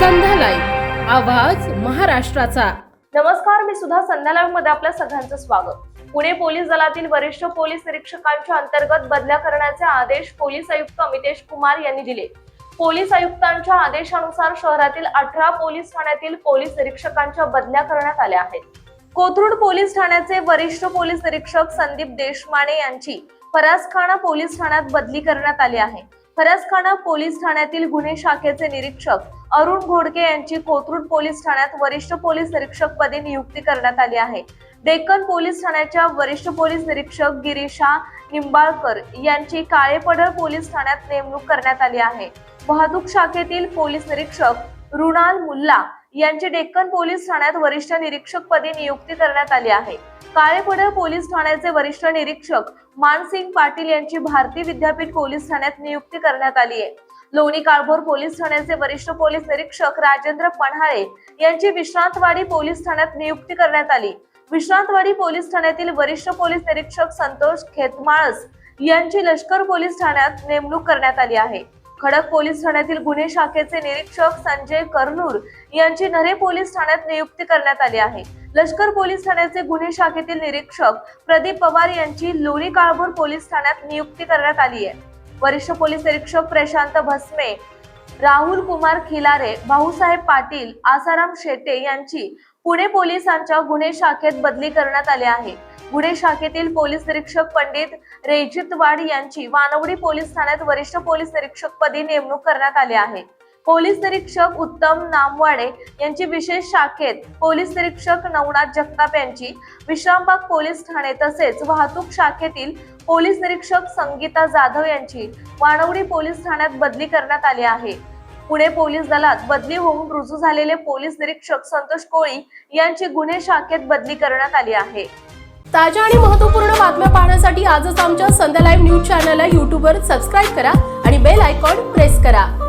संध्या live, आवाज महाराष्ट्राचा। नमस्कार, मी सुद्धा संध्या लाईव्ह मध्ये आपल्या सगळ्यांचं स्वागत। पुणे पोलीस दलातील वरिष्ठ पोलीस निरीक्षकांच्या अंतर्गत बदल्या करण्याचे आदेश पोलीस आयुक्त अमितेश कुमार यांनी दिले। पोलीस आयुक्तांच्या आदेशानुसार शहरातील 18 पोलीस ठाण्यातील पोलीस निरीक्षकांच्या बदल्या करण्यात आल्या आहेत। कोथरूड पोलीस ठाण्याचे वरिष्ठ पोलीस निरीक्षक संदीप देशमाने यांची फरासखाना पोलीस ठाण्यात बदली करण्यात आली आहे। फरासखाना पोलीस ठाण्यातील गुन्हे शाखेचे निरीक्षक अरुण घोडके यांची कोथरूड पोलीस ठाण्यात वरिष्ठ पोलीस निरीक्षक पदी नियुक्ती करण्यात आली आहे। डेक्कन पोलीस ठाण्याच्या वरिष्ठ पोलीस निरीक्षक गिरीशा निंबाळकर यांची काळेपडळ पोलीस ठाण्यात नेमणूक करण्यात आली आहे। वाहतूक शाखेतील पोलीस निरीक्षक रुणाल मुल्ला यांची डेक्कन पोलीस ठाण्यात वरिष्ठ निरीक्षक पदी नियुक्ती करण्यात आली आहे। काळेपडळ पोलीस ठाण्याचे वरिष्ठ निरीक्षक मानसिंग पाटील यांची भारतीय विद्यापीठ पोलीस ठाण्यात नियुक्ती करण्यात आली आहे। लोणी काळभोर पोलीस ठाण्याचे वरिष्ठ पोलीस निरीक्षक राजेंद्र पन्हाळे यांची विश्रांतवाडी पोलीस ठाण्यात नियुक्ती करण्यात आली। विश्रांतवाडी पोलीस ठाण्यातील वरिष्ठ पोलीस निरीक्षक संतोष खेतमाळस यांची लष्कर पोलीस ठाण्यात नेमणूक करण्यात आली आहे। खडक पोलीस ठाण्यातील गुन्हे शाखेचे निरीक्षक संजय करनूर यांची नरे पोलीस ठाण्यात नियुक्ती करण्यात आली आहे। लष्कर पोलीस ठाण्याचे गुन्हे शाखेतील निरीक्षक प्रदीप पवार यांची लोणी काळभोर पोलीस ठाण्यात नियुक्ती करण्यात आली आहे। वरिष्ठ पोलीस निरीक्षक प्रशांत भस्मे, राहुल कुमार खिलारे, भाऊसाहेब पाटील, आसाराम शेटे यांची पुणे पोलिसांच्या गुन्हे शाखेत बदली करण्यात आली आहे। गुन्हे शाखेतील पोलीस निरीक्षक पंडित रेजितवाड यांची वानवडी पोलीस ठाण्यात वरिष्ठ पोलीस निरीक्षक पदी नेमणूक करण्यात आली आहे। पोलीस निरीक्षक उत्तम नामवाडे यांची विशेष शाखेत, पोलीस निरीक्षक नवनाथ जगताप यांची विश्रामबाग पोलीस ठाणे तसेच वाहतूक शाखेतील पोलीस निरीक्षक संगीता जाधव यांची वानवडी पोलीस ठाण्यात बदली करण्यात आली आहे। पुणे पोलीस दलात बदली होऊन रुजू झालेले पोलीस निरीक्षक संतोष कोळी यांची गुन्हे शाखेत बदली करण्यात आली आहे। ताज्या आणि महत्त्वपूर्ण बातम्या पाहण्यासाठी आजच आमच्या संध्या लाईव्ह न्यूज चॅनलला YouTube वर सबस्क्राईब करा आणि बेल आयकॉन प्रेस करा।